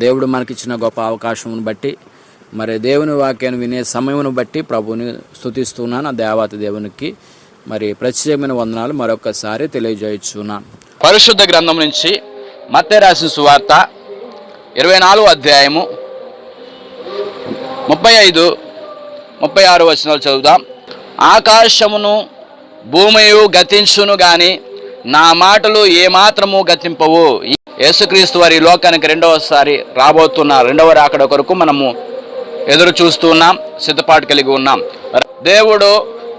దేవుడు మనకిచ్చిన గొప్ప అవకాశమును బట్టి మరి దేవుని వాక్యాన్ని వినే సమయమును బట్టి ప్రభువుని స్తుతిస్తున్నాను. ఆ దేవాతి దేవునికి మరి ప్రత్యేకమైన వందనాలు మరొకసారి తెలియజేయుచున్నాను. పరిశుద్ధ గ్రంథం నుంచి మత్తయి రాసిన సువార్త 24వ అధ్యాయము 35, 36 వచనాలు చదువుదాం. ఆకాశమును భూమియు గతించును గాని నా మాటలు ఏమాత్రము గతింపవు. యేసుక్రీస్తు వారి లోకానికి రెండవసారి రాబోతున్న రెండవ రాకడ కొరకు మనము ఎదురు చూస్తూ ఉన్నాం, సిద్ధపాటు కలిగి ఉన్నాం. దేవుడు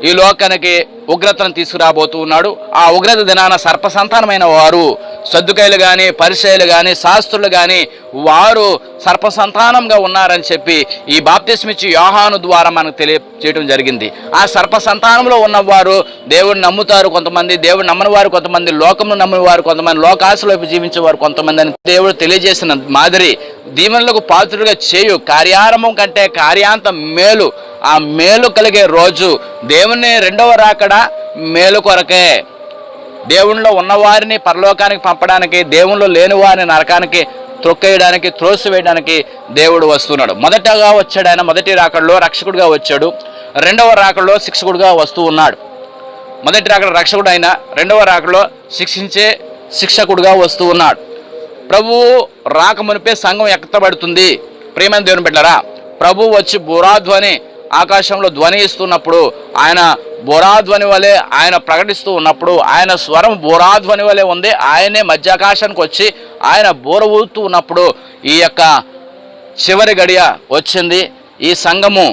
ఈ లోకానికి ఉగ్రతను తీసుకురాబోతూ ఉన్నాడు. ఆ ఉగ్రత దినాన సర్పసంతానమైన వారు, సద్దుకైలు కానీ, పరిసయ్యులు కానీ, శాస్త్రులు కానీ వారు సర్పసంతానంగా ఉన్నారని చెప్పి ఈ బాప్తిస్మిచ్చి యోహాను ద్వారా మనకు తెలియజేయడం జరిగింది. ఆ సర్పసంతానంలో ఉన్నవారు దేవుడిని నమ్ముతారు కొంతమంది, దేవుడు నమ్మని వారు కొంతమంది, లోకమును నమ్మని వారు కొంతమంది, లోకాశలోపు జీవించేవారు కొంతమంది అని దేవుడు తెలియజేసిన మాదిరి దీవెనలకు పాత్రుడిగా చేయు కార్యారంభం కంటే కార్యాంతం మేలు. ఆ మేలు కలిగే రోజు దేవుని రెండవ రాకడ మేలు కొరకే. దేవునిలో ఉన్నవారిని పరలోకానికి పంపడానికి, దేవునిలో లేని వారిని నరకానికి త్రొక్కేయడానికి, త్రోసివేయడానికి దేవుడు వస్తున్నాడు. మొదటగా వచ్చాడు ఆయన, మొదటి రాకడలో రక్షకుడిగా వచ్చాడు. రెండవ రాకడలో శిక్షకుడిగా వస్తూ ఉన్నాడు. మొదటి రాకడ రక్షకుడు అయినా రెండవ రాకడలో శిక్షించే శిక్షకుడిగా వస్తూ ఉన్నాడు. ప్రభువు రాకమునిపే సంఘం ఎత్తబడుతుంది. ప్రియమైన దేవుని బిడ్డలారా, ప్రభువు వచ్చి బురాధ్వని ఆకాశంలో ధ్వని ఇస్తున్నప్పుడు, ఆయన బోరాధ్వని వలె ఆయన ప్రకటిస్తూ ఉన్నప్పుడు, ఆయన స్వరం బోరాధ్వని వలె ఉంది. ఆయనే మధ్యాకాశానికి వచ్చి ఆయన బోర ఊదుతూ ఉన్నప్పుడు ఈ యొక్క చివరి గడియ వచ్చింది. ఈ సంఘము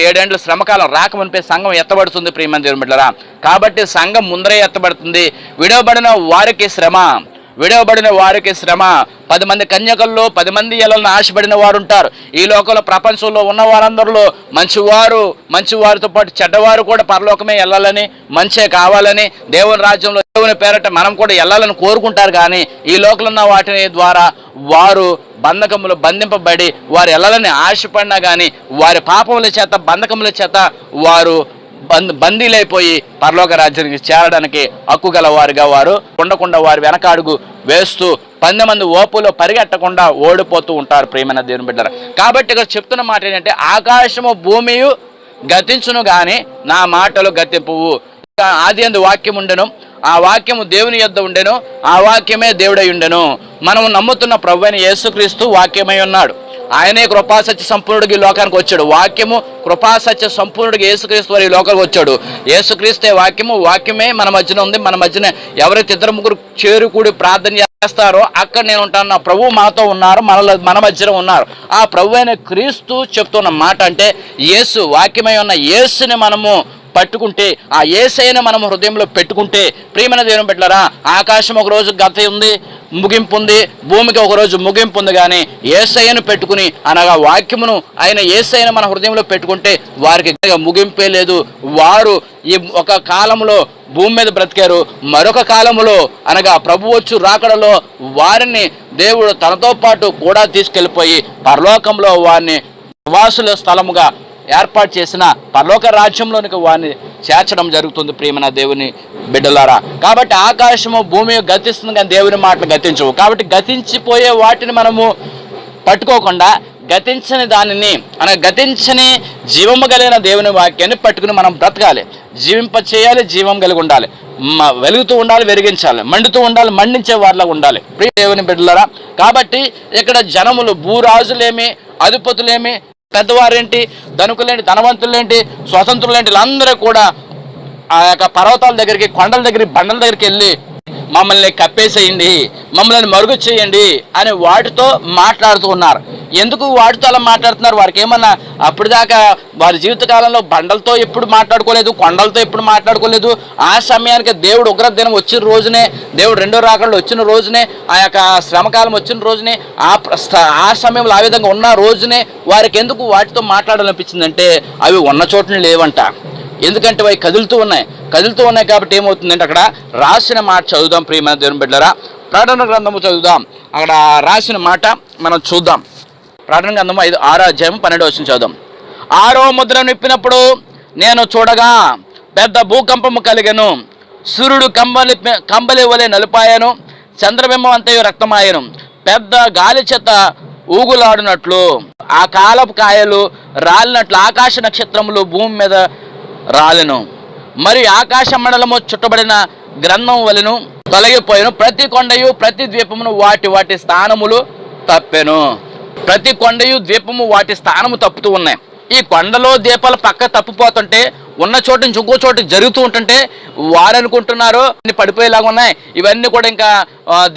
7 ఏండ్ల శ్రమకాలం రాకమునిపే సంఘం ఎత్తబడుతుంది. ప్రియమైన దేవుని బిడ్డలారా, కాబట్టి సంఘం ముందరే ఎత్తబడుతుంది. విడవబడిన వారికి శ్రమ, విడవబడిన వారికి శ్రమ. 10 మంది కన్యకల్లో 10 మంది ఎలను ఆశపడిన వారు ఉంటారు. ఈ లోకంలో ప్రపంచంలో ఉన్న వారందరిలో మంచివారితో పాటు చెడ్డవారు కూడా పరలోకమే వెళ్ళాలని, మంచే కావాలని, దేవుని రాజ్యంలో దేవుని పేరట మనం కూడా వెళ్ళాలని కోరుకుంటారు. కానీ ఈ లోకంలో ఉన్న వాటిని ద్వారా వారు బంధకములు బంధింపబడి వారు వెళ్ళాలని ఆశపడినా కానీ వారి పాపముల చేత, బంధకముల చేత వారు బందీలైపోయి పరలోక రాజ్యానికి చేరడానికి హక్కు గల వారుగా వారు ఉండకుండా వారు వెనకాడుగు వేస్తూ 10 మంది ఓపులో పరిగెట్టకుండా ఓడిపోతూ ఉంటారు. ప్రియమైన దేవుని బిడ్డలారా, కాబట్టి ఇక్కడ చెప్తున్న మాట ఏంటంటే ఆకాశము భూమియు గతించును గాని నా మాటలు గతింపువు. ఆదియందు వాక్యం ఉండెను, ఆ వాక్యము దేవుని యొద్ద ఉండెను, ఆ వాక్యమే దేవుడై ఉండెను. మనము నమ్ముతున్న ప్రభువైన యేసుక్రీస్తు వాక్యమై ఉన్నాడు. ఆయనే కృపాసత్య సంపూర్ణుడికి ఈ లోకానికి వచ్చాడు. వాక్యము కృపాసత్య సంపూర్ణుడికి యేసుక్రీస్తు వారి లోకానికి వచ్చాడు. యేసుక్రీస్తే వాక్యము, వాక్యమే మన మధ్యన ఉంది. మన మధ్యన ఎవరైతే 2-3 చేరుకూడి ప్రార్థన చేస్తారో అక్కడ నేను ఉంటాను. నా ప్రభువు మాతో ఉన్నారు, మన మధ్యన ఉన్నారు. ఆ ప్రభు అయిన క్రీస్తు చెప్తున్న మాట అంటే యేసు, వాక్యమై ఉన్న యేసుని మనము పట్టుకుంటే, ఆ యేసయ్యను మనం హృదయంలో పెట్టుకుంటే, ప్రియమైన దేవుని బిడ్డలారా, ఆకాశం ఒక రోజు గత ఉంది, ముగింపు ఉంది, భూమికి ఒకరోజు ముగింపు ఉంది. కానీ యేసయ్యను పెట్టుకుని అనగా వాక్యమును ఆయన యేసయ్యను మన హృదయంలో పెట్టుకుంటే వారికి ముగింపే లేదు. వారు ఈ ఒక కాలంలో భూమి మీద బ్రతికారు, మరొక కాలంలో అనగా ప్రభు వచ్చు రాకడలో వారిని దేవుడు తనతో పాటు కూడా తీసుకెళ్ళిపోయి పరలోకంలో వారిని నివాసుల స్థలముగా ఏర్పాటు చేసిన పరలోక రాజ్యంలోనికి వారిని చేర్చడం జరుగుతుంది. ప్రియమైన దేవుని బిడ్డలారా, కాబట్టి ఆకాశము భూమి గతిస్తుంది కానీ దేవుని మాటలు గతించవు. కాబట్టి గతించిపోయే వాటిని మనము పట్టుకోకుండా గతించని దానిని అనగా గతించని జీవము కలిగిన దేవుని వాక్యాన్ని పట్టుకుని మనం బ్రతకాలి. జీవింప చేయాలి, జీవం కలిగి ఉండాలి, వెలుగుతూ ఉండాలి, వెలిగించాలి, మండుతూ ఉండాలి, మండించే వారిలా ఉండాలి. ప్రియ దేవుని బిడ్డలారా, కాబట్టి ఇక్కడ జనములు, భూరాజులేమి, అధిపతులేమి, పెద్దవారేంటి, ధనుకులేంటి, ధనవంతులేంటి, స్వతంత్రులేంటి, వీళ్ళందరూ కూడా ఆ యొక్క పర్వతాల దగ్గరికి, కొండల దగ్గరికి, బండల దగ్గరికి వెళ్ళి మమ్మల్ని కప్పేసేయండి, మమ్మల్ని మరుగు చేయండి అని వాటితో మాట్లాడుతూ ఉన్నారు. ఎందుకు వాటితో అలా మాట్లాడుతున్నారు? వారికి ఏమన్నా అప్పటిదాకా వారి జీవితకాలంలో బండలతో ఎప్పుడు మాట్లాడుకోలేదు, కొండలతో ఎప్పుడు మాట్లాడుకోలేదు. ఆ సమయానికి దేవుడు ఉగ్ర దినం వచ్చిన రోజునే, దేవుడు రెండో రాకడలో వచ్చిన రోజునే, ఆ యొక్క శ్రమకాలం వచ్చిన రోజునే, ఆ సమయంలో ఆ విధంగా ఉన్న రోజునే వారికి ఎందుకు వాటితో మాట్లాడాలనిపించిందంటే అవి ఉన్న చోటుని లేవంట. ఎందుకంటే అవి కదులుతూ ఉన్నాయి కాబట్టి ఏమవుతుందంటే అక్కడ రాసిన మాట చదువుదాం. ప్రియమైన దేవుని బిడ్డలారా, ప్రకటన గ్రంథము చదువుదాం. అక్కడ రాసిన మాట మనం చూద్దాం. ప్రకటన గ్రంథము 6వ అధ్యాయం 12వ వచనం చదువుదాం. 6వ ముద్రను విప్పినప్పుడు నేను చూడగా పెద్ద భూకంపము కలిగెను, సూర్యుడు కంబలి వలె నలుపాయను, చంద్రబింబం అంతయు రక్తమాయను, పెద్ద గాలి చేత ఊగులాడినట్లు, ఆ కాలపు కాయలు రాలినట్లు ఆకాశ నక్షత్రములు భూమి మీద రాలెను. మరి ఆకాశ మండలము చుట్టబడిన గ్రంథం వలెను తొలగిపోయాను. ప్రతి కొండయు ప్రతి ద్వీపమును వాటి వాటి స్థానములు తప్పెను. ప్రతి కొండయు ద్వీపము వాటి స్థానము తప్పుతూ ఉన్నాయి. ఈ కొండలో ద్వీపాలు పక్క తప్పిపోతుంటే ఉన్న చోటు నుంచి ఇంకో చోటు జరుగుతూ ఉంటుంటే వారు అనుకుంటున్నారు పడిపోయేలాగా ఉన్నాయి. ఇవన్నీ కూడా ఇంకా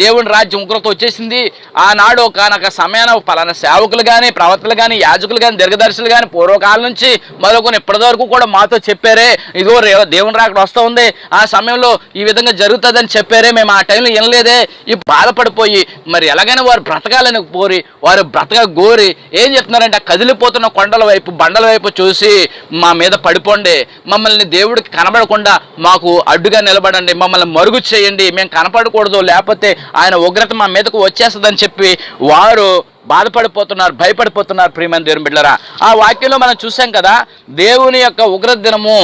దేవుని రాజ్యం ఉగ్రత వచ్చేసింది. ఆనాడు ఒక సమయాన పలానా సేవకులు కానీ, ప్రవక్తలు కానీ, యాజకులు కానీ, దీర్ఘదర్శులు కానీ పూర్వకాలం నుంచి మొదలుకొని ఇప్పటి వరకు కూడా మాతో చెప్పారే, ఇదిగో దేవుని రాకడ వస్తూ ఉంది, ఆ సమయంలో ఈ విధంగా జరుగుతుందని చెప్పారే, మేము ఆ టైంలో వినలేదే. ఇప్పుడు బాధపడిపోయి మరి ఎలాగైనా వారు బ్రతకాలని కోరి, వారు బ్రతక గోరి ఏం చెప్తున్నారంటే, కదిలిపోతున్న కొండల వైపు, బండల వైపు చూసి మా మీద పడిపోండి, మమ్మల్ని దేవుడికి కనబడకుండా మాకు అడ్డుగా నిలబడండి, మమ్మల్ని మరుగు చేయండి, మేము కనపడకూడదు, లేకపోతే ఆయన ఉగ్రత మా మీదకు వచ్చేస్తుందని చెప్పి వారు బాధపడిపోతున్నారు, భయపడిపోతున్నారు. ప్రియమైన దేవుని బిడ్డలారా, ఆ వాక్యంలో మనం చూసాం కదా, దేవుని యొక్క ఉగ్రత దినము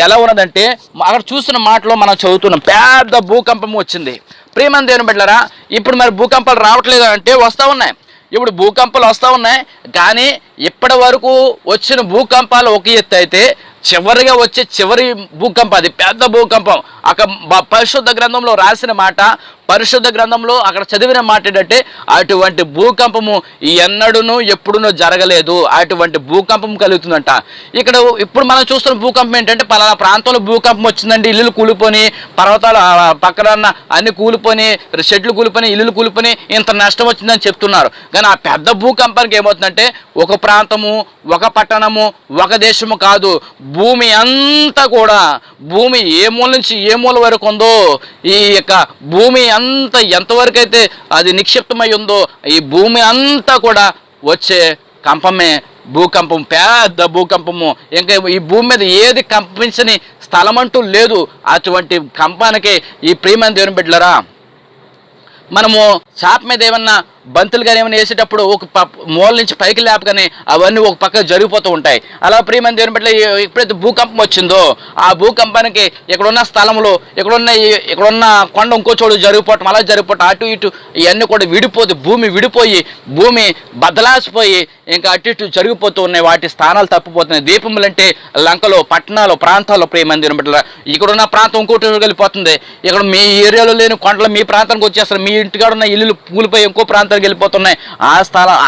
ఎలా ఉన్నదంటే, అక్కడ చూసిన మాటలో మనం చదువుతున్నాం, పెద్ద భూకంపము వచ్చింది. ప్రియమైన దేవుని బిడ్డలారా, ఇప్పుడు మరి భూకంపాలు రావట్లేదు అంటే వస్తూ ఉన్నాయి. ఇప్పుడు భూకంపాలు వస్తూ ఉన్నాయి, కానీ ఇప్పటి వరకు వచ్చిన భూకంపాలు ఒక ఎత్తు అయితే చివరిగా వచ్చే చివరి భూకంపం, అది పెద్ద భూకంపం. అక్కడ పరిశుద్ధ గ్రంథంలో రాసిన మాట, పరిశుద్ధ గ్రంథంలో అక్కడ చదివిన మాట ఏంటంటే, అటువంటి భూకంపము ఎన్నడూనూ ఎప్పుడునూ జరగలేదు, అటువంటి భూకంపం కలుగుతుందంట. ఇక్కడ ఇప్పుడు మనం చూస్తున్న భూకంపం ఏంటంటే, పలానా ప్రాంతంలో భూకంపం వచ్చిందండి, ఇల్లులు కూలిపోయి, పర్వతాలు పక్కన అన్ని కూలిపోయి, షెడ్లు కూలిపోయి, ఇల్లులు కూలిపోయి, ఇంత నష్టం వచ్చిందని చెప్తున్నారు. కానీ ఆ పెద్ద భూకంపానికి ఏమవుతుందంటే, ఒక ప్రాంతము, ఒక పట్టణము, ఒక దేశము కాదు, భూమి అంతా కూడా, భూమి ఏ మూల నుంచి ఏ మూల వరకు ఉందో, ఈ యొక్క భూమి అంతా ఎంతవరకు అయితే అది నిక్షిప్తమై ఉందో, ఈ భూమి అంతా కూడా వచ్చే కంపమే భూకంపం, పెద్ద భూకంపము. ఇంకా ఈ భూమి మీద ఏది కంపించని స్థలం అంటూ లేదు. అటువంటి కంపానికి ఈ ప్రియమైన దేవుని బిడ్డలారా, మనము చాప మీద ఏమన్నా బంతులు కానీ ఏమైనా వేసేటప్పుడు ఒక మూల నుంచి పైకి లేపగానే అవన్నీ ఒక పక్క జరిగిపోతూ ఉంటాయి. అలా ప్రియమైన దేవుని బిడ్డలు, ఎప్పుడైతే భూకంపం వచ్చిందో ఆ భూకంపానికి ఇక్కడున్న స్థలంలో, ఇక్కడున్న కొండ ఇంకో చోటు జరిగిపోవటం, అలా జరిగిపోవటం, అటు ఇటు ఇవన్నీ కూడా విడిపోతే, భూమి విడిపోయి, భూమి బదలాసిపోయి ఇంకా అటు ఇటు జరిగిపోతూ ఉన్నాయి, వాటి స్థానాలు తప్పిపోతున్నాయి. దీపములు అంటే లంకలో, పట్టణాలు, ప్రాంతాల్లో ప్రియమైన దేవుని బిడ్డలు, ఇక్కడున్న ప్రాంతం ఇంకోటి వెళ్ళిపోతుంది. ఇక్కడ మీ ఏరియాలో లేని కొండలు మీ ప్రాంతానికి వచ్చేస్తారు, మీ ఇంటికాడ ఉన్న ఇల్లులు కూలిపోయి ఇంకో ప్రాంతానికి వెళ్ళిపోతున్నాయి.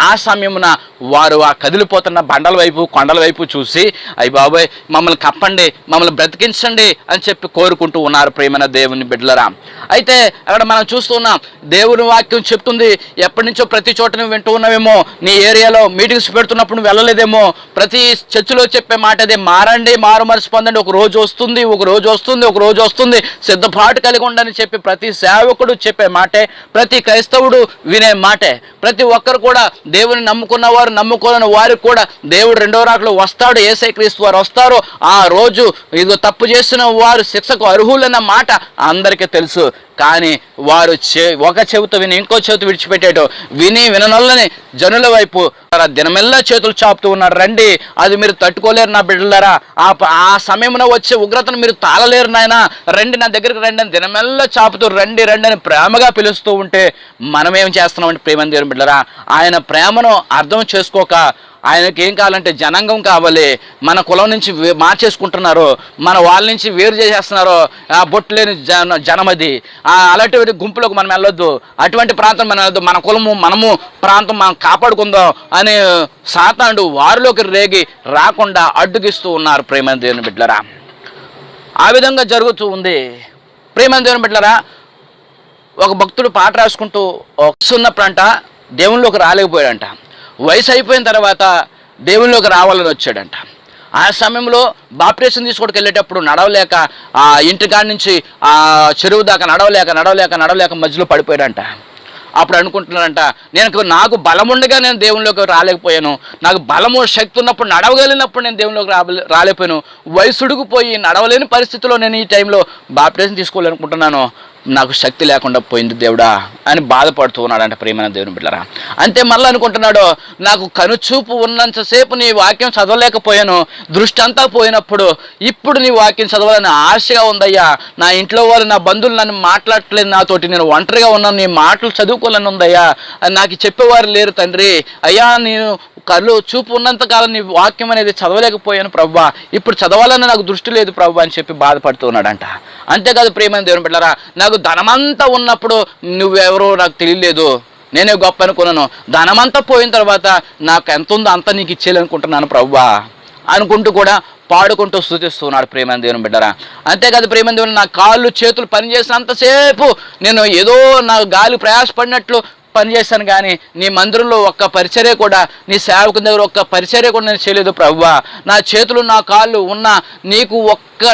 ఆ సమయమున వారు ఆ కదిలిపోతున్న బండల వైపు, కొండల వైపు చూసి, అయ్య బాబోయ్ మమ్మల్ని కప్పండి, మమ్మల్ని బ్రతికించండి అని చెప్పి కోరుకుంటూ ఉన్నారు ప్రియమైన దేవుని బిడ్డలరా. అయితే అక్కడ మనం చూస్తున్నాం, దేవుని వాక్యం చెప్తుంది, ఎప్పటి నుంచో ప్రతి చోట నువ్వు వింటూ ఉన్నావేమో, నీ ఏరియాలో మీటింగ్స్ పెడుతున్నప్పుడు నువ్వు వెళ్ళలేదేమో, ప్రతి చర్చిలో చెప్పే మాట అదే, మారండి, మారు మనసు పొందండి, ఒక రోజు వస్తుంది, ఒక రోజు వస్తుంది, ఒక రోజు వస్తుంది, సిద్ధపాటు కలిగి ఉండని చెప్పి ప్రతి సేవకుడు చెప్పే మాటే, ప్రతి క్రైస్తవుడు వినే మాటే. ప్రతి ఒక్కరు కూడా దేవుని నమ్ముకున్న వారు, నమ్ముకోని వారికి కూడా దేవుడు రెండో రాకలో వస్తాడు, యేసయ్య క్రీస్తు వారు వస్తారు. ఆ రోజు ఇదిగో తప్పు చేసిన వారు శిక్షకు అర్హులన్న మాట అందరికీ తెలుసు. కానీ వారు ఒక చెవితో విని ఇంకో చెవితో విడిచిపెట్టాడు. విననొల్లని జనుల వైపు దినమెల్లా చేతులు చాపుతూ ఉన్నారు. రండి, అది మీరు తట్టుకోలేరు నా బిడ్డలారా, ఆ సమయంలో వచ్చే ఉగ్రతను మీరు తాళలేరు నాయన, రండి నా దగ్గరికి రండి అని దినమెల్లా చాపుతూ రండి రండి అని ప్రేమగా పిలుస్తూ ఉంటే మనం ఏం చేస్తున్నామంటే ప్రేమ దేవుని బిడ్డలారా, ఆయన ప్రేమను అర్థం చేసుకోక, ఆయనకి ఏం కావాలంటే జనాంగం కావాలి, మన కులం నుంచి మార్చేసుకుంటున్నారు, మన వాళ్ళ నుంచి వేరు చేసేస్తున్నారు, బొట్టు లేని జనమది, అలాంటి గుంపులోకి మనం వెళ్ళొద్దు, అటువంటి ప్రాంతం మనం వెళ్ళొద్దు, మన కులము, మనము ప్రాంతం మనం కాపాడుకుందాం అని సాతానుడు వారిలోకి రేగి రాకుండా అడ్డుగిస్తూ ఉన్నారు ప్రేమ దేవుని బిడ్డలారా. ఆ విధంగా జరుగుతూ ఉంది ప్రేమ దేవుని బిడ్డలారా. ఒక భక్తుడు పాట రాసుకుంటూ వస్తున్నప్పుడంట దేవునిలోకి రాలేకపోయాడంట. వయసు అయిపోయిన తర్వాత దేవునిలోకి రావాలని వచ్చాడంట. ఆ సమయంలో బాప్టిజం తీసుకోవడానికి వెళ్ళేటప్పుడు నడవలేక, ఆ ఇంటికాడి నుంచి ఆ చెరువు దాకా నడవలేక మధ్యలో పడిపోయాడంట. అప్పుడు అనుకుంటున్నాడంట, నాకు బలం ఉండగా నేను దేవునిలోకి రాలేకపోయాను, నాకు బలము శక్తి ఉన్నప్పుడు, నడవగలిగినప్పుడు నేను దేవునిలోకి రాలేకపోయాను, వయసుడుకుపోయి నడవలేని పరిస్థితిలో నేను ఈ టైంలో బాప్టిజం తీసుకోవాలనుకుంటున్నాను. నాకు శక్తి లేకుండా పోయింది దేవుడా అని బాధపడుతూ ఉన్నాడంట ప్రియమైన దేవుని బిడ్డలారా. అంతే మళ్ళీ అనుకుంటున్నాడు, నాకు కనుచూపు ఉన్నంతసేపు నీ వాక్యం చదవలేకపోయాను, దృష్టి అంతా పోయినప్పుడు ఇప్పుడు నీ వాక్యం చదవాలని ఆశగా ఉందయ్యా. నా ఇంట్లో వాళ్ళు నా బంధువులు నన్ను మాట్లాడట్లేదు, నాతోటి నేను ఒంటరిగా ఉన్నాను, నీ మాటలు చదువుకోవాలని ఉందయ్యా, నాకు చెప్పేవారు లేరు తండ్రి. అయ్యా నేను కళ్ళు చూపు ఉన్నంతకాలం నీ వాక్యం అనేది చదవలేకపోయాను ప్రభువా, ఇప్పుడు చదవాలని నాకు దృష్టి లేదు ప్రభువా అని చెప్పి బాధపడుతూ ఉన్నాడంట. అంతేకాదు ప్రియమైన దేవుని బిడ్డలారా, నాకు ధనమంతా ఉన్నప్పుడు నువ్వెవరో నాకు తెలియలేదు, నేనే గొప్ప అనుకున్నాను, ధనమంతా పోయిన తర్వాత నాకు ఎంత ఉందో అంతా నీకు ఇచ్చేయాలనుకుంటున్నాను ప్రభువా అనుకుంటూ కూడా పాడుకుంటూ స్తుతిస్తున్నాడు ప్రియమైన దేవుని బిడ్డరా. అంతేకాదు ప్రియమైన దేవుని, నా కాళ్ళు చేతులు పనిచేసినంతసేపు నేను ఏదో నా గాలి ప్రయాసపడినట్లు పనిచేస్తాను, కానీ నీ మందిరంలో ఒక్క పరిచర్య కూడా, నీ సేవకుని దగ్గర ఒక్క పరిచర్య కూడా నేను చేయలేదు ప్రభువా. నా చేతులు నా కాళ్ళు ఉన్న నీకు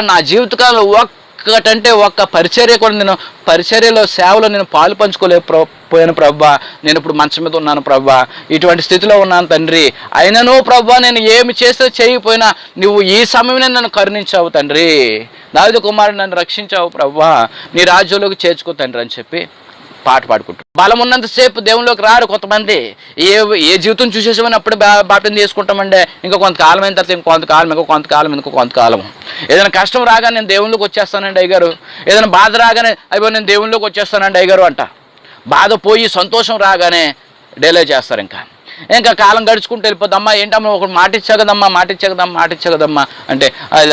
నా జీవితకాలంలో ఒక్కటంటే ఒక్క పరిచర్య కూడా నేను పరిచర్యలో సేవలో నేను పాలు పంచుకోలేకపోయాను ప్రభువా. నేను ఇప్పుడు మంచం మీద ఉన్నాను ప్రభువా, ఇటువంటి స్థితిలో ఉన్నాను తండ్రి. అయినను ప్రభువా నేను ఏమి చేస్తే చేయకపోయినా నువ్వు ఈ సమయంలో నన్ను కరుణించావు తండ్రి, దావీదు కుమారుడు నన్ను రక్షించావు ప్రభువా, నీ రాజ్యంలోకి చేర్చుకో తండ్రి అని చెప్పి పాట పాడుకుంటారు. బలం ఉన్నంతసేపు దేవునిలోకి రారు కొంతమంది. ఏ జీవితం చూసేసామని అప్పుడు బాప్టిజం చేసుకుంటామంటే ఇంకా కొంతకాలం అయిన తర్వాత ఇంకొంతకాలం ఏదైనా కష్టం రాగానే నేను దేవునిలోకి వచ్చేస్తానండి అయ్యగారు, ఏదైనా బాధ రాగానే అయ్యో నేను దేవునిలోకి వచ్చేస్తానండి అయ్యగారు అంట. బాధ పోయి సంతోషం రాగానే డేలే చేస్తారు. ఇంకా కాలం గడుచుకుంటూ వెళ్ళిపోద్దమ్మా, ఏంటమ్మా ఒక మాట ఇచ్చా కదమ్మా అంటే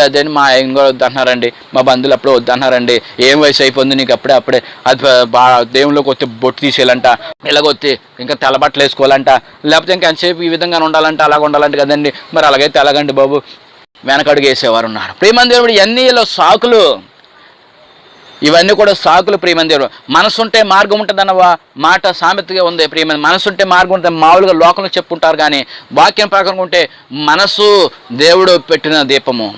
అదేంటి మా ఆయన కూడా వద్దన్నారండి, మా బంధువులు అప్పుడే వద్దన్నారండి, ఏం వయసు అయిపోయింది నీకు అప్పుడే అది దేవుళ్ళకి వస్తే బొట్టు తీసేయాలంట, ఇలాగొత్తి ఇంకా తెల్లబట్టలు వేసుకోవాలంట, లేకపోతే ఇంకా ఎంతసేపు ఈ విధంగా ఉండాలంట, అలాగ ఉండాలంట కదండి, మరి అలాగైతే ఎలాగండి బాబు వెనకడుగు వేసేవారు ఉన్నారు. ప్రియమైన దేవుడు ఇవన్నీ సాకులు, ఇవన్నీ కూడా సాకులు ప్రియమైన దేవుడు. మనసుంటే మార్గం ఉంటుంది అన్న మాట సామెతగా ఉంది ప్రియమైన. మనసుంటే మార్గం ఉంటుంది మామూలుగా లోకంలో చెప్పుకుంటారు, కానీ వాక్యం ప్రకారం ఉంటే మనసు దేవుడు పెట్టిన దీపము,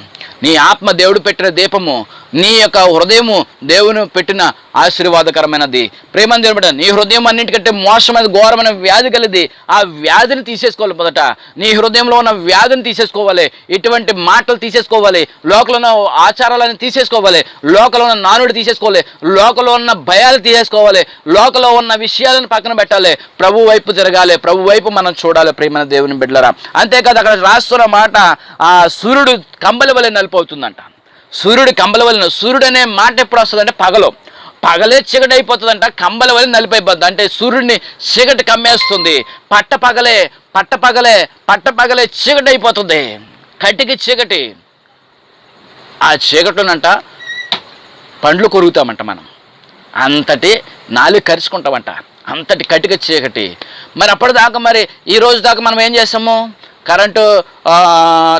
నీ ఆత్మ దేవుడు పెట్టిన దీపము, నీ యొక్క హృదయము దేవుని పెట్టిన ఆశీర్వాదకరమైనది. ప్రేమని దేవుడు, నీ హృదయం అన్నింటికంటే మోసమైన ఘోరమైన వ్యాధి కలిది, ఆ వ్యాధిని తీసేసుకోవాలి. మొదట నీ హృదయంలో ఉన్న వ్యాధిని తీసేసుకోవాలి, ఇటువంటి మాటలు తీసేసుకోవాలి, లోకంలో ఉన్న ఆచారాలను తీసేసుకోవాలి, లోకంలో ఉన్న నానుడి తీసేసుకోవాలి, లోకంలో ఉన్న భయాలు తీసేసుకోవాలి, లోకంలో ఉన్న విషయాలను పక్కన పెట్టాలి, ప్రభు వైపు తిరగాలి, ప్రభు వైపు మనం చూడాలి ప్రేమైన దేవుని బిడ్డలారా. అంతేకాదు అక్కడ రాస్తున్న మాట, ఆ సూర్యుడు కంబలి వలె నలిపోతుందంట. సూర్యుడు కంబలి వలె, సూర్యుడు అనే మాట ఎప్పుడు వస్తుందంటే పగలే చీకటి అయిపోతుందంట, కంబలి వలె నలిపైపోతుంది అంటే సూర్యుడిని చీకటి కమ్మేస్తుంది. పట్టపగలే చీకటి అయిపోతుంది, కటికి చీకటి. ఆ చీకటినంట పండ్లు కొరుకుతామంట మనం, అంతటి నాలుగు కరుచుకుంటామంట, అంతటి కటిక చీకటి. మరి అప్పటిదాకా మరి ఈ రోజు దాకా మనం ఏం చేస్తాము, కరెంటు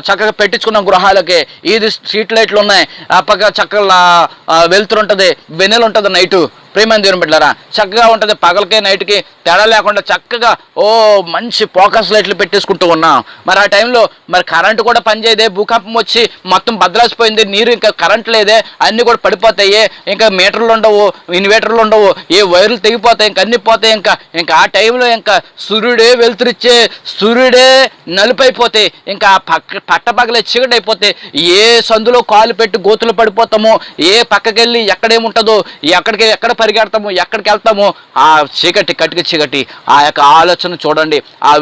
చక్కగా పెట్టించుకున్న గృహాలకి ఇది స్ట్రీట్ లైట్లు ఉన్నాయి, ఆ పక్క చక్కగా వెలుతురుంటుంది, వెన్నెలు ఉంటుంది నైటు. ప్రేమైన దేవుని బిడ్డలారా, చక్కగా ఉంటుంది, పగలకి నైట్కి తేడా లేకుండా చక్కగా మంచి ఫోకస్ లైట్లు పెట్టేసుకుంటూ ఉన్నాం. మరి ఆ టైంలో మరి కరెంటు కూడా పనిచేయదే, భూకంపం వచ్చి మొత్తం బద్దలాసిపోయింది, నీరు ఇంకా కరెంట్ లేదే, అన్నీ కూడా పడిపోతాయి, ఇంకా మీటర్లు ఉండవు, ఇన్వర్టర్లు ఉండవు, ఏ వైర్లు తెగిపోతాయి, ఇంక అన్నీ పోతాయి. ఇంకా ఆ టైంలో ఇంకా సూర్యుడే వెలుతురిచ్చే, సూర్యుడే నలుపైపోతే, ఇంకా పట్టపగలే చీకటి అయిపోతే, ఏ సందులో కాలు పెట్టి గోతులు పడిపోతామో, ఏ పక్కకెళ్ళి ఎక్కడేముంటుందో, ఎక్కడ పరిగెడతాము, ఎక్కడికి వెళ్తాము, ఆ చీకటి కటిక చీకటి. ఆ యొక్క ఆలోచన చూడండి, ఆ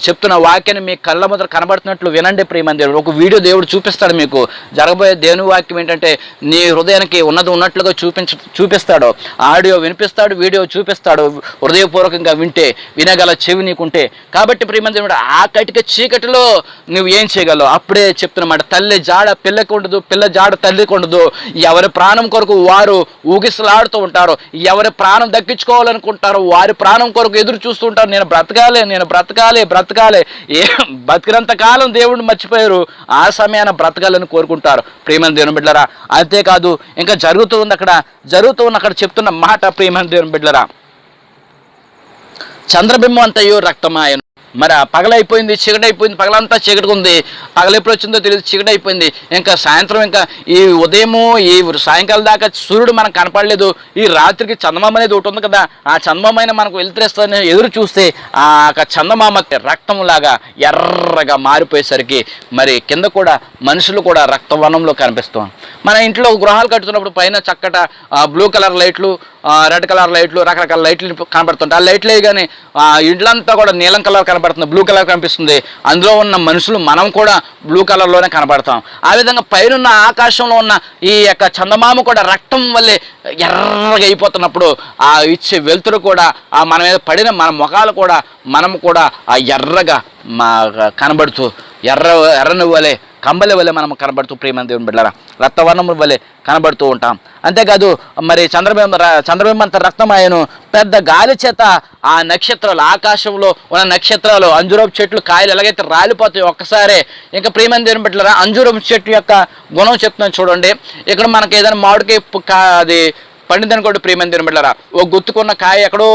చెప్తున్న వాక్యాన్ని మీ కళ్ళ ముందర కనబడుతున్నట్లు వినండి ప్రియమైన దేవుడు. ఒక వీడియో దేవుడు చూపిస్తాడు మీకు. జరగబోయే దేవుని వాక్యం ఏంటంటే నీ హృదయానికి ఉన్నట్లుగా చూపిస్తాడు, ఆడియో వినిపిస్తాడు, వీడియో చూపిస్తాడు. హృదయపూర్వకంగా వినగల చెవి నీకుంటే. కాబట్టి ప్రియమైన దేవుడు, ఆ కటిక చీకటిలో నువ్వు ఏం చేయగలవు అప్పుడే చెప్తున్నమాట. తల్లి జాడ పిల్లకి ఉండదు, పిల్ల జాడ తల్లికి ఉండదు. ఎవరి ప్రాణం కొరకు వారు ఊగిసలాడుతూ ఉంటారు, ఎవరి ప్రాణం దక్కించుకోవాలనుకుంటారో వారి ప్రాణం కొరకు ఎదురు చూస్తూ ఉంటారు. నేను బ్రతకాలి. బతికినంత కాలం దేవుడిని మర్చిపోయారు, ఆ సమయాన్ని బ్రతకాలని కోరుకుంటారు ప్రియమైన దేవుని బిడ్డలారా. అంతేకాదు ఇంకా జరుగుతూ ఉంది అక్కడ చెప్తున్న మాట ప్రియమైన దేవుని బిడ్డలారా, చంద్రబింబం అంతయు రక్తమాయను. మరి పగలైపోయింది, చీకటి అయిపోయింది, పగలంతా చీకటిగా ఉంది. పగలు ఎప్పుడు వచ్చిందో తెలియదు, చీకటి అయిపోయింది. ఇంకా సాయంత్రం, ఇంకా ఈ ఉదయము ఈ సాయంకాలం దాకా సూర్యుడు మనకు కనపడలేదు. ఈ రాత్రికి చందమామ అనేది ఒకటి ఉంది కదా, ఆ చందమామైన మనకు వెళ్తురేస్తుందని ఎదురు చూస్తే ఆ చందమామ రక్తంలాగా ఎర్రగా మారిపోయేసరికి మరి కింద కూడా మనుషులు కూడా రక్తవర్ణంలో కనిపిస్తాం. మన ఇంట్లో గృహాలు కట్టుతున్నప్పుడు పైన చక్కట బ్లూ కలర్ లైట్లు, రెడ్ కలర్ లైట్లు, రకరకాల లైట్లు కనబడుతుంటాయి. ఆ లైట్లు కానీ ఇండ్లంతా కూడా నీలం కలర్ కనబడుతుంది, బ్లూ కలర్ కనిపిస్తుంది. అందులో ఉన్న మనుషులు మనం కూడా బ్లూ కలర్లోనే కనబడతాం. ఆ విధంగా పైనున్న ఆకాశంలో ఉన్న ఈ యొక్క చందమామ కూడా రక్తం వల్లే ఎర్రగా అయిపోతున్నప్పుడు ఆ ఇచ్చే వెలుతురు కూడా మన మీద పడిన మన ముఖాలు కూడా మనము కూడా ఆ ఎర్రగా కనబడుతూ ఎర్రని వలె కంబలి వలె మనం కనబడుతూ ప్రియమైన దేవుని బిడ్డలారా రక్తవర్ణము వలె కనబడుతూ ఉంటాం. అంతేకాదు మరి చంద్రబింబం అంత రక్తమాయను. పెద్ద గాలి చేత ఆ నక్షత్రాలు, ఆకాశంలో ఉన్న నక్షత్రాలు, అంజూరపు చెట్లు కాయలు ఎలాగైతే రాలిపోతాయి ఒక్కసారే. ఇంకా ప్రియమైన దేవుని బిడ్డలారా అంజూరపు చెట్టు యొక్క గుణం చెప్తున్నాను చూడండి. ఇక్కడ మనకి ఏదైనా మామిడికాయ అది పండిందని కూడా ప్రియమైన దేవుని బిడ్డలారా, ఒక గుత్తుకున్న కాయ ఎక్కడో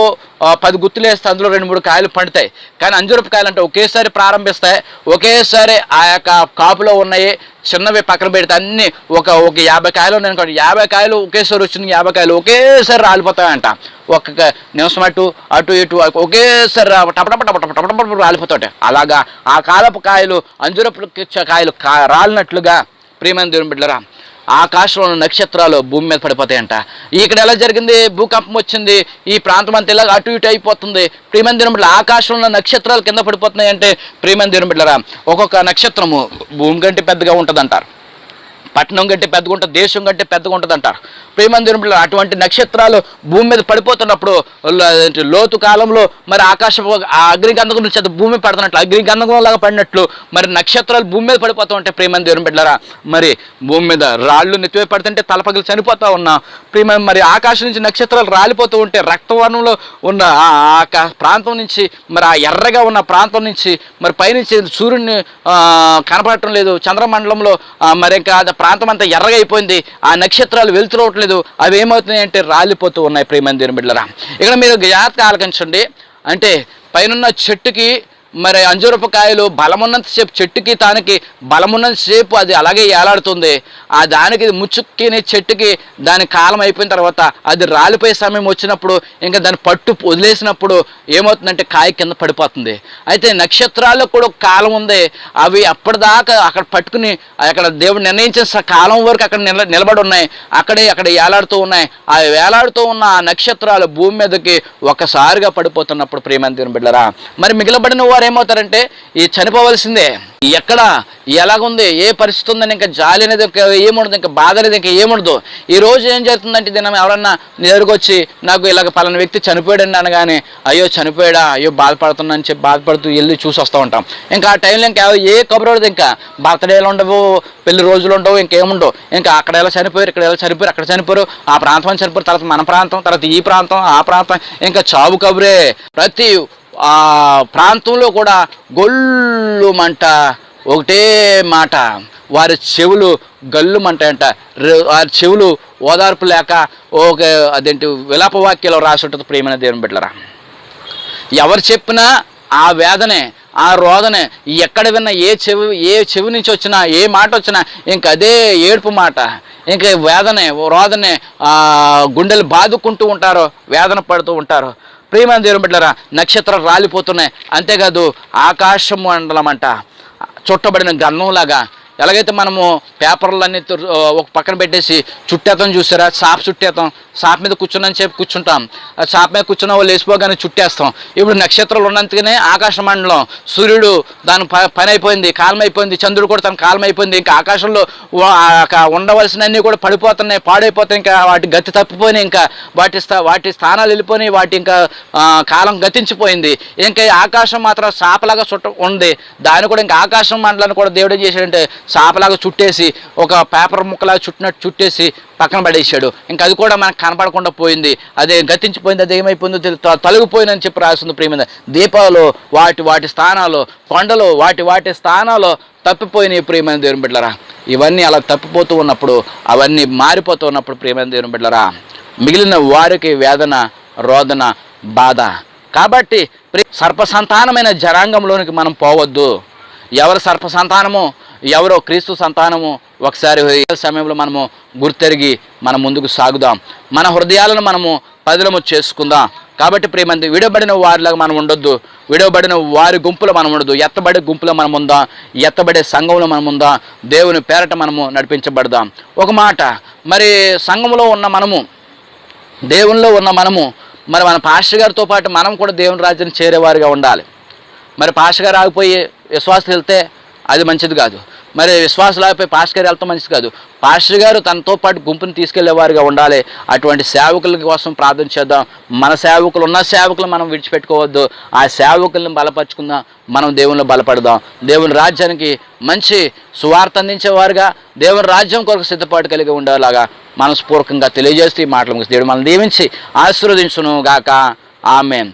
10 గుత్తులు వేస్తే అందులో 2-3 కాయలు పండుతాయి. కానీ అంజూరపు కాయలు అంటే ఒకేసారి ప్రారంభిస్తాయి, ఒకేసారి ఆ యొక్క కాపులో ఉన్నాయి చిన్నవి పక్కన పెడితే అన్నీ ఒక 50 కాయలు ఉన్నాయి అనుకోండి, 50 కాయలు ఒకేసారి వచ్చిన 50 కాయలు ఒకేసారి రాలిపోతాయంట. ఒక్క నిమిషం అటు ఇటు ఒకేసారి టపటప రాలిపోతాయి. అలాగా ఆ కాలపు కాయలు అంజూరపు కాయలు రాలినట్లుగా ప్రియమైన దేవుని బిడ్డలారా ఆకాశంలో నక్షత్రాలు భూమి మీద పడిపోతాయంట. ఇక్కడ ఎలా జరిగింది? భూకంపం వచ్చింది, ఈ ప్రాంతం అంతా ఇలా అటు ఇటు అయిపోతుంది. ప్రియమైన దేవుని బిడ్డలారా ఆకాశంలో నక్షత్రాలు కింద పడిపోతున్నాయి అంటే ప్రియమైన దేవుని బిడ్డలారా ఒక్కొక్క నక్షత్రము భూమి కంటే పెద్దగా ఉంటుంది అంటారు, పట్టణం కంటే పెద్దగా ఉంటుంది, దేశం కంటే పెద్దగా ఉంటుంది అంటారు. ప్రియమైన దేవుని బిడ్డలారా అటువంటి నక్షత్రాలు భూమి మీద పడిపోతున్నప్పుడు లోతు కాలంలో మరి ఆకాశం అగ్నిగంధకం నుంచి అది భూమి పడుతున్నట్లు, అగ్నిగంధకం లాగా పడినట్లు మరి నక్షత్రాలు భూమి మీద పడిపోతూ ఉంటాయి. ప్రియమైన దేవుని బిడ్డలారా మరి భూమి మీద రాళ్ళు నెత్తివై పడుతుంటే తలపగిలి చనిపోతూ ఉన్నాం. ప్రియమైన మరి ఆకాశం నుంచి నక్షత్రాలు రాలిపోతూ ఉంటే రక్తవర్ణంలో ఉన్న ఆ ప్రాంతం నుంచి మరి ఆ ఎర్రగా ఉన్న ప్రాంతం నుంచి మరి పైనుంచి సూర్యుడిని కనపడటం లేదు, చంద్రమండలంలో మరి ఇంకా ప్రాంతం అంతా ఎర్రగా అయిపోయింది, ఆ నక్షత్రాలు వెళ్తురవట్లేదు, అవి ఏమవుతున్నాయి అంటే రాలిపోతూ ఉన్నాయి. ప్రియమైన దేవుని బిడ్డలారా ఇక్కడ మీరు జాగ్రత్తగా ఆలకించండి. అంటే పైనున్న చెట్టుకి మరి అంజూరపు కాయలు బలమున్నంతసేపు, చెట్టుకి తానికి బలమున్నంతసేపు అది అలాగే ఏలాడుతుంది. ఆ దానికి ముచ్చుక్కిని చెట్టుకి దాని కాలం అయిపోయిన తర్వాత అది రాలిపోయే సమయం వచ్చినప్పుడు ఇంకా దాన్ని పట్టు వదిలేసినప్పుడు ఏమవుతుందంటే కాయ కింద పడిపోతుంది. అయితే నక్షత్రాలకు కూడా ఒక కాలం ఉంది, అవి అప్పటిదాకా అక్కడ పట్టుకుని అక్కడ దేవుడు నిర్ణయించిన కాలం వరకు అక్కడ నిలబడి ఉన్నాయి, అక్కడ ఏలాడుతూ ఉన్నాయి. ఆ వేలాడుతూ ఉన్న ఆ నక్షత్రాలు భూమి మీదకి ఒక్కసారిగా పడిపోతున్నప్పుడు ప్రియమైన దేవుని బిడ్డలారా మరి మిగిలబడిన వారు ఏమవుతారంటే ఈ చనిపోవలసిందే. ఎక్కడ ఎలాగుంది, ఏ పరిస్థితి ఉందని ఇంకా జాలి అనేది ఏముండదు, ఇంకా బాధ అనేది ఇంకా ఏముండదు. ఈ రోజు ఏం జరుగుతుందంటే దినం ఎవరన్నా నీ దగ్గరకు వచ్చి నాకు ఇలాగ పలానా వ్యక్తి చనిపోయాడండి అనగానే అయ్యో చనిపోయాడా, అయ్యో బాధపడుతున్నా అని చెప్పి బాధపడుతూ వెళ్ళి చూసి వస్తూ ఉంటాం. ఇంకా ఆ టైంలో ఇంకా ఏ కబురు ఉండదు, ఇంకా బర్త్డేలు ఉండవు, పెళ్లి రోజులు ఉండవు, ఇంకేముండవు. ఇంకా అక్కడ ఎలా చనిపోయారు, ఇక్కడ ఎలా చనిపోయారు, అక్కడ చనిపోయారు, ఆ ప్రాంతం అని చనిపోయారు, తర్వాత మన ప్రాంతం, తర్వాత ఈ ప్రాంతం, ఆ ప్రాంతం, ఇంకా చావు కబురే. ప్రతి ఆ ప్రాంతంలో కూడా గొల్లుమంట ఒకటే మాట, వారి చెవులు గల్లుమంటాయంట, వారి చెవులు ఓదార్పు లేక అదేంటి విలాప వాక్యాలు రాసి ఉంటుంది. ప్రియమైన దేవుని బిడ్డలారా ఎవరు చెప్పినా ఆ వేదనే, ఆ రోదనే, ఎక్కడ విన్నా ఏ చెవి నుంచి వచ్చినా ఏ మాట వచ్చినా ఇంకా అదే ఏడుపు మాట, ఇంకా వేదనే రోదనే, గుండెలు బాదుకుంటూ ఉంటారు, వేదన పడుతూ ఉంటారు. ప్రియమైన దేవుని బిడ్డలారా నక్షత్రాలు రాలిపోతున్నాయి. అంతేకాదు ఆకాశం మండలం అంట చుట్టబడిన గన్నంలాగా, ఎలాగైతే మనము పేపర్లన్నీ ఒక పక్కన పెట్టేసి చుట్టేతం చూసారా, సాప్ చుట్టేతం, సాప్ మీద కూర్చున్నాని చెప్పి కూర్చుంటాం, సాప్ మీద కూర్చున్న వాళ్ళు వేసిపోగానే చుట్టేస్తాం. ఇప్పుడు నక్షత్రాలు ఉన్నందుకనే ఆకాశ మండలం, సూర్యుడు దాని పని అయిపోయింది, కాలం అయిపోయింది, చంద్రుడు కూడా తన కాలం అయిపోయింది, ఇంకా ఆకాశంలో ఉండవలసినవన్నీ కూడా పడిపోతున్నాయి, పాడైపోతాయి, ఇంకా వాటి గతి తప్పిపోయినాయి, ఇంకా వాటి స్థానాలు వెళ్ళిపోయినాయి, వాటి ఇంకా కాలం గతించిపోయింది. ఇంకా ఆకాశం మాత్రం సాపలాగా ఉంది, దాన్ని కూడా ఇంకా ఆకాశం మండలాన్ని కూడా దేవుడు ఏం చేశాడంటే సాపలాగా చుట్టేసి ఒక పేపర్ ముక్కలాగా చుట్టినట్టు చుట్టేసి పక్కన పడేసాడు. ఇంకా అది కూడా మనకు కనపడకుండా పోయింది, అదే గతించిపోయింది, అది ఏమైపోయిందో తొలగిపోయిందని చెప్పి రాస్తుంది. ప్రియమైన దీపాలు వాటి స్థానాలు, కొండలు వాటి స్థానాలు తప్పిపోయినాయి. ప్రియమైన దేవుని బిడ్డలారా ఇవన్నీ అలా తప్పిపోతూ ఉన్నప్పుడు, అవన్నీ మారిపోతూ ఉన్నప్పుడు ప్రియమైన దేవుని బిడ్డలారా మిగిలిన వారికి వేదన, రోదన, బాధ. కాబట్టి సర్పసంతానమైన జనాంగంలోనికి మనం పోవద్దు. ఎవరు సర్పసంతానము, ఎవరో క్రీస్తు సంతానము ఒకసారి సమయంలో మనము గుర్తెరిగి మనం ముందుకు సాగుదాం, మన హృదయాలను మనము పదిలము చేసుకుందాం. కాబట్టి ప్రియమంది విడబడిన వారిలాగా మనం ఉండొద్దు, విడవబడిన వారి గుంపులో మనం ఉండదు, ఎత్తబడే గుంపులో మనం ఉందాం, ఎత్తబడే సంఘంలో మనం ఉందాం, దేవుని పేరట మనము నడిపించబడదాం. ఒక మాట మరి సంఘంలో ఉన్న మనము దేవునిలో ఉన్న మనము మరి మన పాస్టర్ గారితో పాటు మనం కూడా దేవుని రాజ్యాన్ని చేరేవారిగా ఉండాలి. మరి పాస్టర్ గారు ఆగిపోయి విశ్వాసులు వెళ్తే అది మంచిది కాదు. మరి విశ్వాసులు ఆగిపోయి పాస్టర్ గారు వెళ్తాం మంచిది కాదు. పాస్టర్ గారు తనతో పాటు గుంపుని తీసుకెళ్లేవారుగా ఉండాలి. అటువంటి సేవకుల కోసం ప్రార్థన చేద్దాం. మన సేవకులు ఉన్న సేవకులు మనం విడిచిపెట్టుకోవద్దు. ఆ సేవకులను బలపరుచుకుందాం. మనం దేవునిలో బలపడదాం. దేవుని రాజ్యానికి మంచి సువార్త అందించేవారుగా, దేవుని రాజ్యం కొరకు సిద్ధపాటు కలిగి ఉండేలాగా మనస్పూర్వకంగా తెలియజేస్తూ ఈ మాటలు దేవుడు మనల్ని దీవించి ఆశీర్వదించును గాక. ఆమేన్.